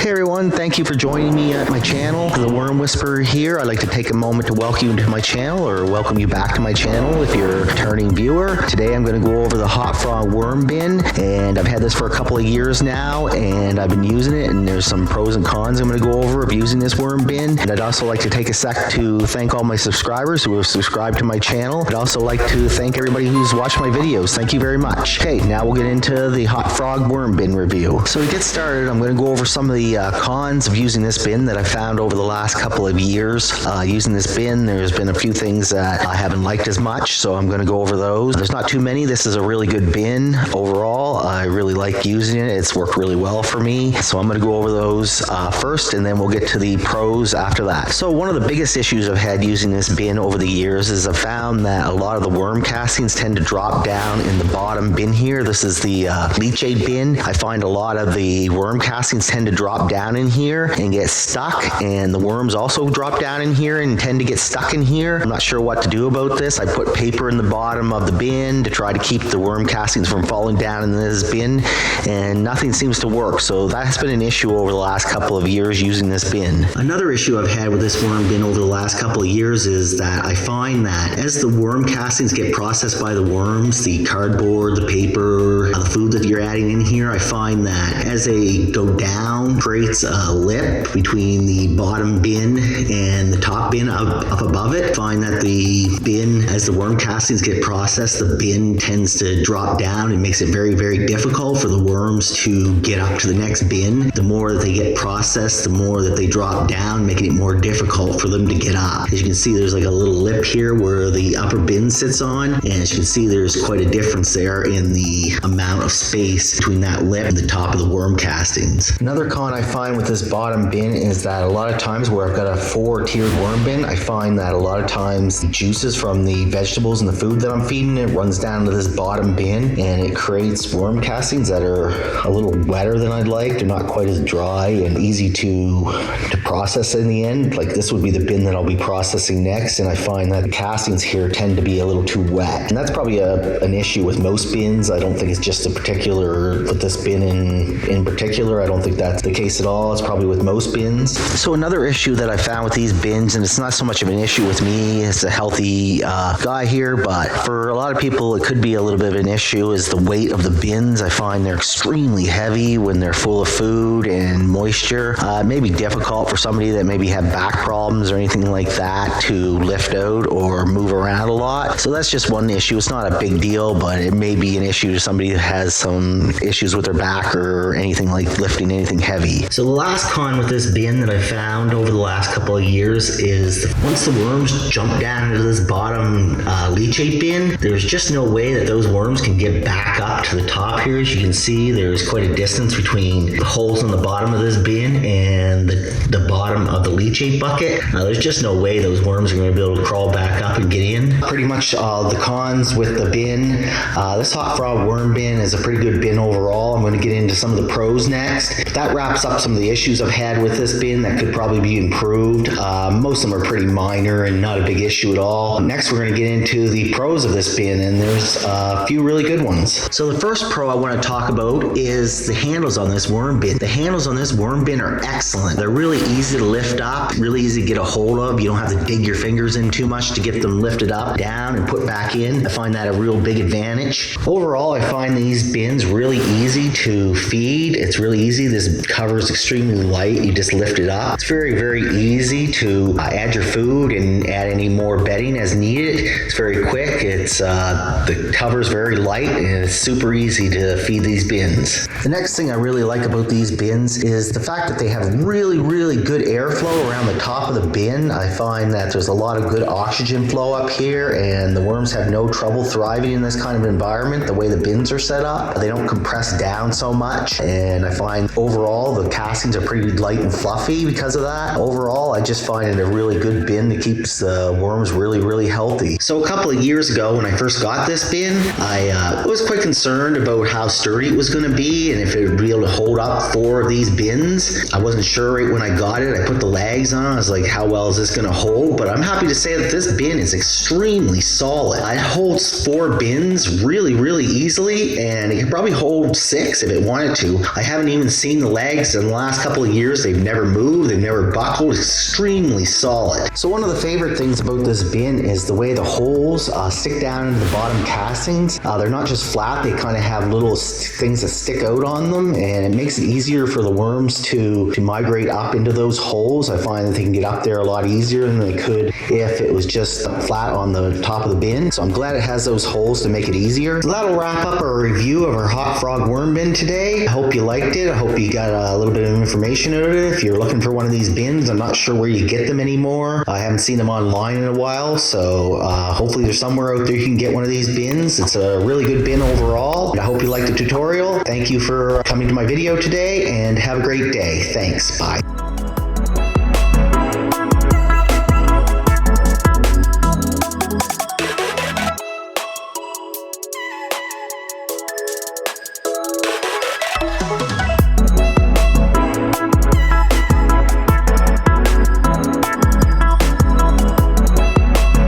Hey everyone, thank you for joining me at my channel, The Worm Whisperer here. I'd like to take a moment to welcome you to my channel, or welcome you back to my channel if you're a returning viewer. Today I'm going to go over the Hot Frog Worm Bin, and I've had this for a couple of years now, and I've been using it, and there's some pros and cons I'm going to go over of using this worm bin. And I'd also like to take a sec to thank all my subscribers who have subscribed to my channel. I'd also like to thank everybody who's watched my videos. Thank you very much. Okay, now we'll get into the Hot Frog Worm Bin review. So to get started, I'm going to go over some of the cons of using this bin that I found over the last couple of years. Using this bin, there's been a few things that I haven't liked as much, so I'm going to go over those. There's not too many. This is a really good bin overall. I really like using it. It's worked really well for me, so I'm going to go over those first, and then we'll get to the pros after that. So one of the biggest issues I've had using this bin over the years is I've found that a lot of the worm castings tend to drop down in the bottom bin here. This is the leachate bin. I find a lot of the worm castings tend to drop down in here and get stuck, and the worms also drop down in here and tend to get stuck in here. I'm not sure what to do about this. I put paper in the bottom of the bin to try to keep the worm castings from falling down in this bin, and nothing seems to work. So that has been an issue over the last couple of years using this bin. Another issue I've had with this worm bin over the last couple of years is that I find that as the worm castings get processed by the worms, the cardboard, the paper, the food that you're adding in here, I find that as they go down, creates a lip between the bottom bin and the top bin up above it. I find that the bin, as the worm castings get processed, the bin tends to drop down and makes it very, very difficult for the worms to get up to the next bin. The more that they get processed, the more that they drop down, making it more difficult for them to get up. As you can see, there's like a little lip here where the upper bin sits on, and as you can see, there's quite a difference there in the amount of space between that lip and the top of the worm castings. Another con I find with this bottom bin is that a lot of times where I've got a 4-tiered worm bin, I find that a lot of times the juices from the vegetables and the food that I'm feeding it runs down to this bottom bin, and it creates worm castings that are a little wetter than I'd like. They're not quite as dry and easy to process in the end. Like this would be the bin that I'll be processing next, and I find that the castings here tend to be a little too wet. And that's probably an issue with most bins. I don't think it's just a particular, with this bin in particular, I don't think that's the case at all. It's probably with most bins. So another issue that I found with these bins, and it's not so much of an issue with me as a healthy guy here, but for a lot of people it could be a little bit of an issue, is the weight of the bins. I find they're extremely heavy when they're full of food and moisture. It may be difficult for somebody that maybe have back problems or anything like that to lift out or move around a lot. So that's just one issue. It's not a big deal, but it may be an issue to somebody who has some issues with their back or anything like lifting anything heavy. So the last con with this bin that I found over the last couple of years is once the worms jump down into this bottom leachate bin, there's just no way that those worms can get back up to the top here. As you can see, there's quite a distance between the holes on the bottom of this bin and the bottom of the leachate bucket. There's just no way those worms are going to be able to crawl back up and get in. Pretty much the cons with the bin. This Hot Frog Worm Bin is a pretty good bin overall. I'm going to get into some of the pros next. But that wraps up some of the issues I've had with this bin that could probably be improved. Most of them are pretty minor and not a big issue at all. Next, we're going to get into the pros of this bin, and there's a few really good ones. So the first pro I want to talk about is the handles on this worm bin. The handles on this worm bin are excellent. They're really easy to lift up, really easy to get a hold of. You don't have to dig your fingers in too much to get them lifted up, down, and put back in. I find that a real big advantage. Overall, I find these bins really easy to feed. It's really easy. This cover is extremely light. You just lift it up. It's very, very easy to add your food and add any more bedding as needed. It's very quick. It's the cover is very light, and it's super easy to feed these bins. The next thing I really like about these bins is the fact that they have really, really good airflow around the top of the bin. I find that there's a lot of good oxygen flow up here, and the worms have no trouble thriving in this kind of environment. The way the bins are set up, they don't compress down so much, and I find overall the castings are pretty light and fluffy because of that. Overall, I just find it a really good bin that keeps the worms really, really healthy. So a couple of years ago when I first got this bin, I was quite concerned about how sturdy it was going to be and if it would be able to hold up 4 of these bins. I wasn't sure right when I got it. I put the legs on. I was like, how well is this going to hold? But I'm happy to say that this bin is extremely solid. It holds 4 bins really, really easily, and it can probably hold 6 if it wanted to. I haven't even seen the legs nice. In the last couple of years, they've never moved, they've never buckled, extremely solid. So one of the favorite things about this bin is the way the holes stick down into the bottom castings. They're not just flat, they kind of have little things that stick out on them, and it makes it easier for the worms to migrate up into those holes. I find that they can get up there a lot easier than they could if it was just flat on the top of the bin. So I'm glad it has those holes to make it easier. So that'll wrap up our review of our Hot Frog worm bin today. I hope you liked it. I hope you got a little bit of information out of it. If you're looking for one of these bins, I'm not sure where you get them anymore. I haven't seen them online in a while, so hopefully there's somewhere out there you can get one of these bins. It's a really good bin overall. I hope you liked the tutorial. Thank you for coming to my video today, and have a great day. Thanks. Bye.